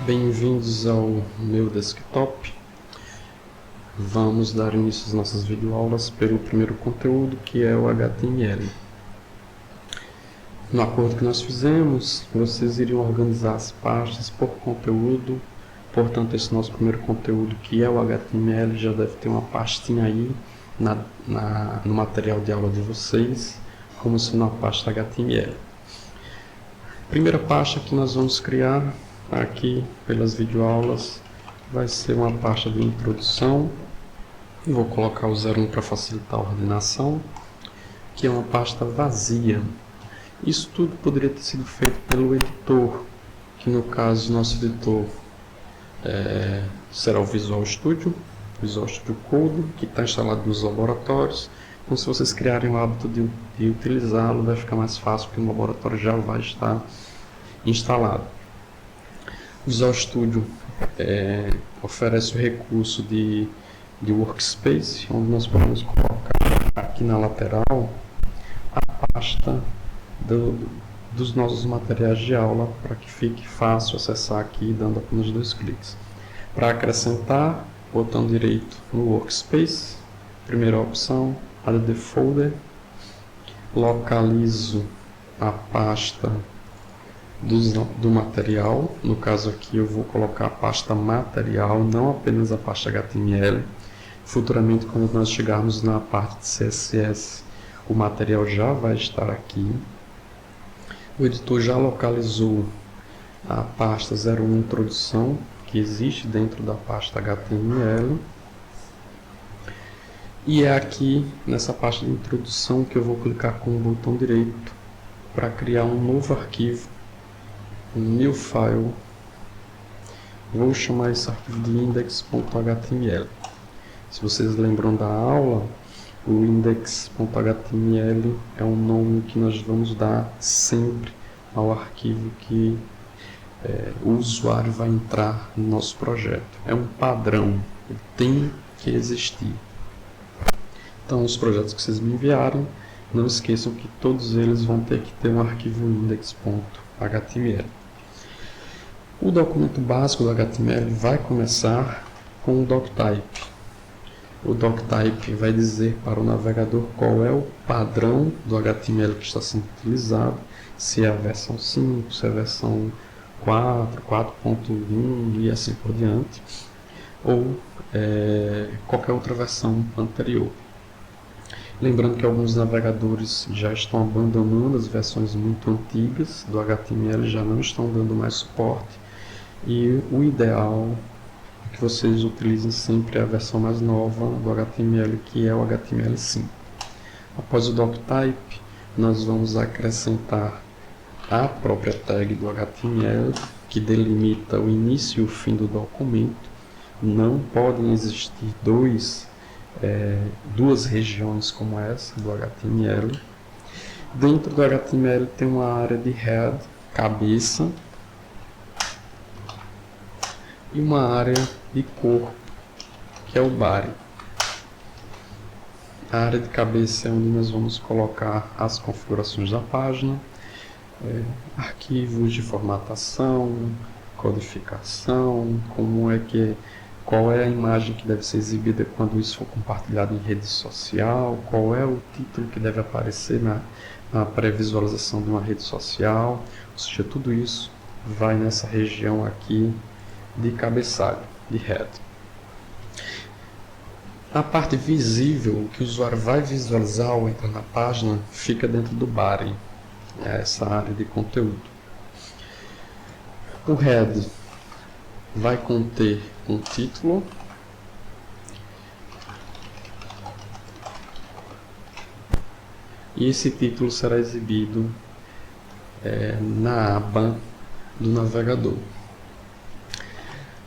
Bem-vindos ao meu desktop. Vamos dar início às nossas videoaulas pelo primeiro conteúdo, que é o HTML. No acordo que nós fizemos, vocês iriam organizar as pastas por conteúdo. Portanto, esse nosso primeiro conteúdo, que é o HTML, já deve ter uma pastinha aí no material de aula de vocês, como sendo a pasta HTML. Primeira pasta que nós vamos criar aqui pelas videoaulas vai ser uma pasta de introdução. Vou colocar o 01 para facilitar a ordenação, que é uma pasta vazia. Isso tudo poderia ter sido feito pelo editor, que no caso nosso editor será o Visual Studio Code, que está instalado nos laboratórios. Então, se vocês criarem o hábito de utilizá-lo, vai ficar mais fácil, porque no laboratório já vai estar instalado. O Visual Studio oferece o recurso de Workspace, onde nós podemos colocar aqui na lateral a pasta dos nossos materiais de aula, para que fique fácil acessar aqui, dando apenas 2 cliques. Para acrescentar, botão direito no Workspace, primeira opção, Add the Folder, localizo a pasta do material. No caso aqui eu vou colocar a pasta material, não apenas a pasta HTML. Futuramente, quando nós chegarmos na parte de CSS, o material já vai estar aqui. O editor já localizou a pasta 01 introdução, que existe dentro da pasta HTML. E é aqui nessa pasta de introdução que eu vou clicar com o botão direito para criar um novo arquivo, um new file. Vou chamar esse arquivo de index.html. Se vocês lembram da aula, o index.html é um nome que nós vamos dar sempre ao arquivo que o usuário vai entrar no nosso projeto. É um padrão, ele tem que existir. Então, os projetos que vocês me enviaram, não esqueçam que todos eles vão ter que ter um arquivo index.html. O documento básico do HTML vai começar com o doctype. O doctype vai dizer para o navegador qual é o padrão do HTML que está sendo utilizado, se é a versão 5, se é a versão 4, 4.1 e assim por diante, ou qualquer outra versão anterior. Lembrando que alguns navegadores já estão abandonando as versões muito antigas do HTML, já não estão dando mais suporte, e o ideal é que vocês utilizem sempre a versão mais nova do HTML, que é o HTML5. Após o doctype, nós vamos acrescentar a própria tag do HTML, que delimita o início e o fim do documento. Não podem existir duas regiões como essa do HTML. Dentro do HTML tem uma área de head, cabeça, e uma área de corpo, que é o body. A área de cabeça é onde nós vamos colocar as configurações da página, arquivos de formatação, codificação, qual é a imagem que deve ser exibida quando isso for compartilhado em rede social, qual é o título que deve aparecer na pré-visualização de uma rede social. Ou seja, tudo isso vai nessa região aqui de cabeçalho, de head. A parte visível que o usuário vai visualizar ao entrar na página fica dentro do body, essa área de conteúdo. O head vai conter um título, e esse título será exibido na aba do navegador.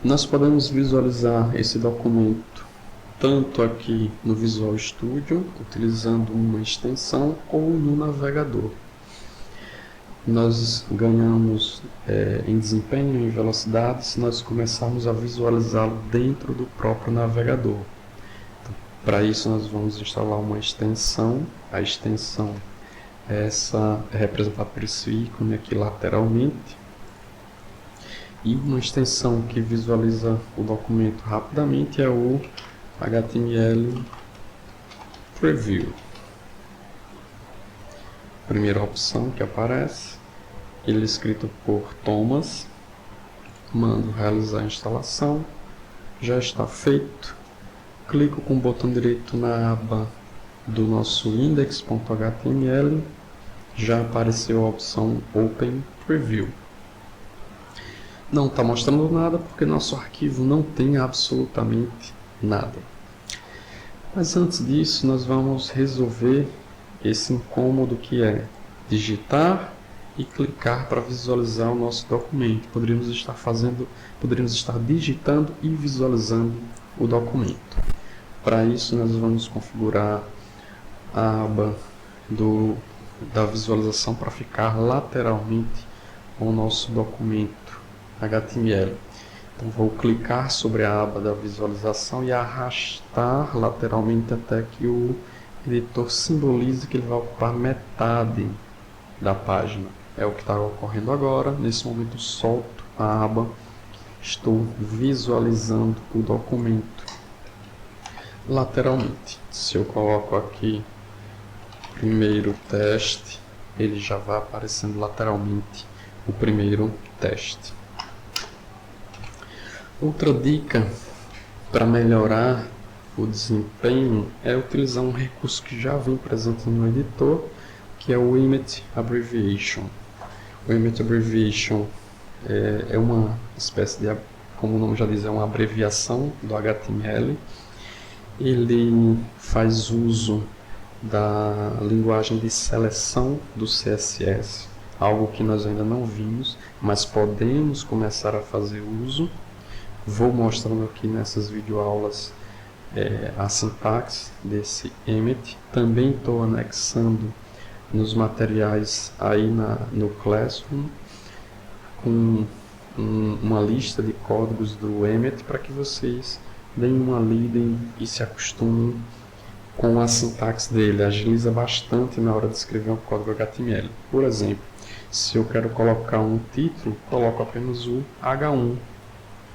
Nós podemos visualizar esse documento tanto aqui no Visual Studio, utilizando uma extensão, ou no navegador. Nós ganhamos em desempenho, em velocidade, se nós começarmos a visualizá-lo dentro do próprio navegador. Então, para isso nós vamos instalar uma extensão. A extensão é representada por esse ícone aqui lateralmente. E uma extensão que visualiza o documento rapidamente é o HTML Preview. Primeira opção que aparece, ele é escrito por Thomas. Mando realizar a instalação. Já está feito. Clico com o botão direito na aba do nosso index.html. Já apareceu a opção Open Preview. Não está mostrando nada porque nosso arquivo não tem absolutamente nada. Mas antes disso, nós vamos resolver esse incômodo que é digitar e clicar para visualizar o nosso documento. Poderíamos estar digitando e visualizando o documento. Para isso, nós vamos configurar a aba da visualização para ficar lateralmente com o nosso documento HTML. Então, vou clicar sobre a aba da visualização e arrastar lateralmente até que o editor simbolize que ele vai ocupar metade da página. É o que está ocorrendo agora. Nesse momento, solto a aba, estou visualizando o documento lateralmente. Se eu coloco aqui primeiro teste, ele já vai aparecendo lateralmente o primeiro teste. Outra dica para melhorar o desempenho é utilizar um recurso que já vem presente no editor, que é o Image Abbreviation. O Image Abbreviation é uma espécie de, como o nome já diz, é uma abreviação do HTML. Ele faz uso da linguagem de seleção do CSS, algo que nós ainda não vimos, mas podemos começar a fazer uso. Vou mostrando aqui nessas videoaulas a sintaxe desse Emmet. Também estou anexando nos materiais aí no Classroom com uma lista de códigos do Emmet para que vocês deem uma lida e se acostumem com a sintaxe dele. Agiliza bastante na hora de escrever um código HTML. Por exemplo, se eu quero colocar um título, coloco apenas o H1.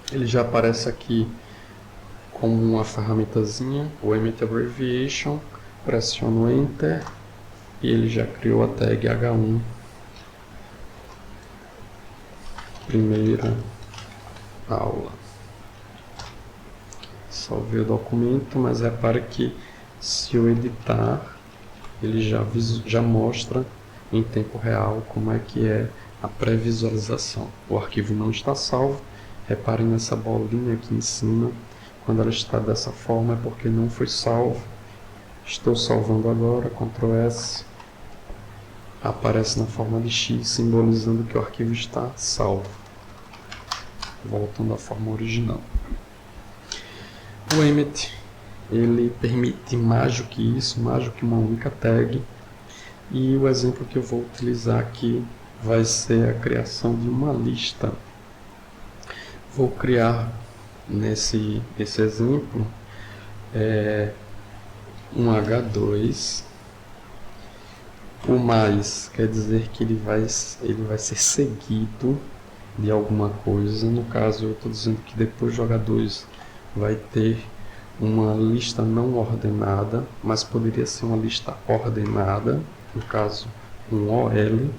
Ele já aparece aqui como uma ferramentazinha, o Emmet Abbreviation. Pressiono Enter e ele já criou a tag H1. Primeira aula. Salvei o documento, mas repare que se eu editar, ele já mostra em tempo real como é que é a pré-visualização. O arquivo não está salvo. Reparem nessa bolinha aqui em cima. Quando ela está dessa forma é porque não foi salvo. Estou salvando agora, Ctrl S. Aparece na forma de X, simbolizando que o arquivo está salvo. Voltando à forma original. O Emmet, ele permite mais do que isso, mais do que uma única tag. E o exemplo que eu vou utilizar aqui vai ser a criação de uma lista. Vou criar nesse exemplo um H2. O mais quer dizer que ele vai ser seguido de alguma coisa. No caso, eu estou dizendo que depois do H2 vai ter uma lista não ordenada, mas poderia ser uma lista ordenada, no caso um OL.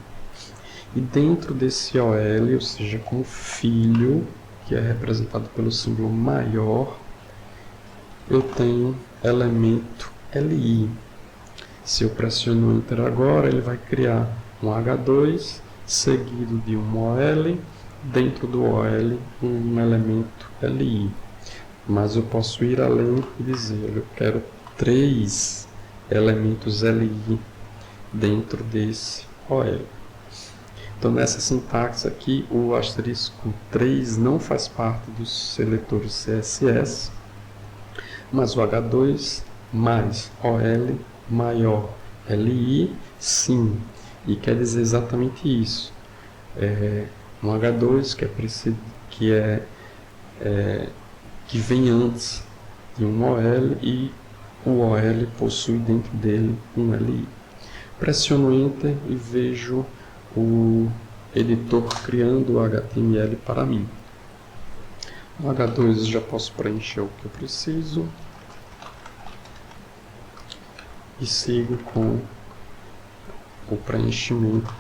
E dentro desse OL, ou seja, com filho, que é representado pelo símbolo maior, eu tenho elemento LI. Se eu pressiono Enter agora, ele vai criar um H2 seguido de um OL, dentro do OL um elemento LI. Mas eu posso ir além e dizer, eu quero 3 elementos LI dentro desse OL. Então, nessa sintaxe aqui, o asterisco 3 não faz parte dos seletores CSS, mas o H2 mais OL maior LI, sim. E quer dizer exatamente isso. Um H2 que vem antes de um OL e o OL possui dentro dele um LI. Pressiono Enter e vejo editor criando o HTML para mim. No H2 já posso preencher o que eu preciso e sigo com o preenchimento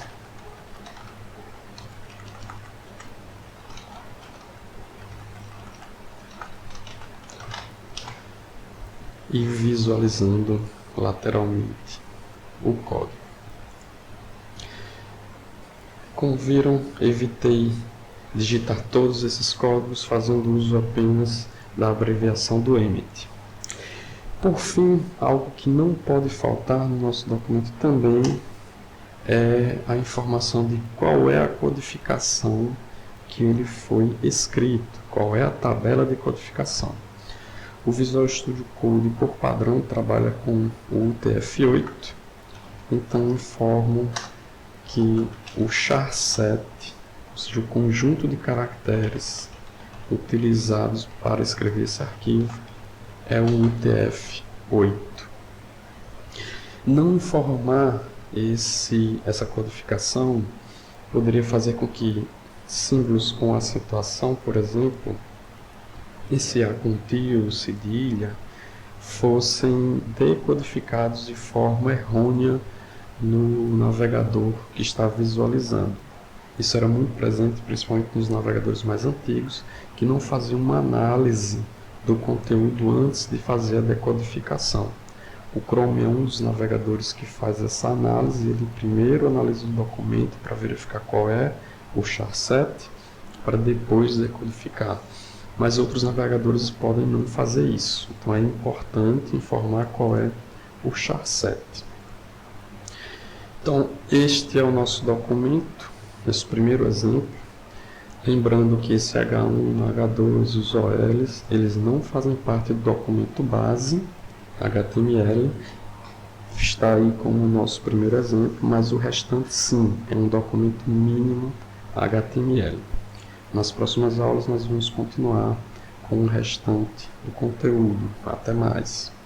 e visualizando lateralmente o código. Como viram, evitei digitar todos esses códigos fazendo uso apenas da abreviação do Emmet. Por fim, algo que não pode faltar no nosso documento também é a informação de qual é a codificação que ele foi escrito, qual é a tabela de codificação. O Visual Studio Code, por padrão, trabalha com o UTF-8, então informo que o char7, ou seja, o conjunto de caracteres utilizados para escrever esse arquivo, é o UTF-8. Não informar essa codificação poderia fazer com que símbolos com acentuação, por exemplo, esse A com tio, cedilha, fossem decodificados de forma errônea no navegador que está visualizando. Isso era muito presente, principalmente nos navegadores mais antigos, que não faziam uma análise do conteúdo antes de fazer a decodificação. O Chrome é um dos navegadores que faz essa análise. Ele primeiro analisa o documento para verificar qual é o char7, para depois decodificar. Mas outros navegadores podem não fazer isso. Então é importante informar qual é o char7. Então, este é o nosso documento, esse primeiro exemplo. Lembrando que esse H1, H2 e os OLs, eles não fazem parte do documento base HTML. Está aí como o nosso primeiro exemplo, mas o restante sim, é um documento mínimo HTML. Nas próximas aulas nós vamos continuar com o restante do conteúdo. Até mais!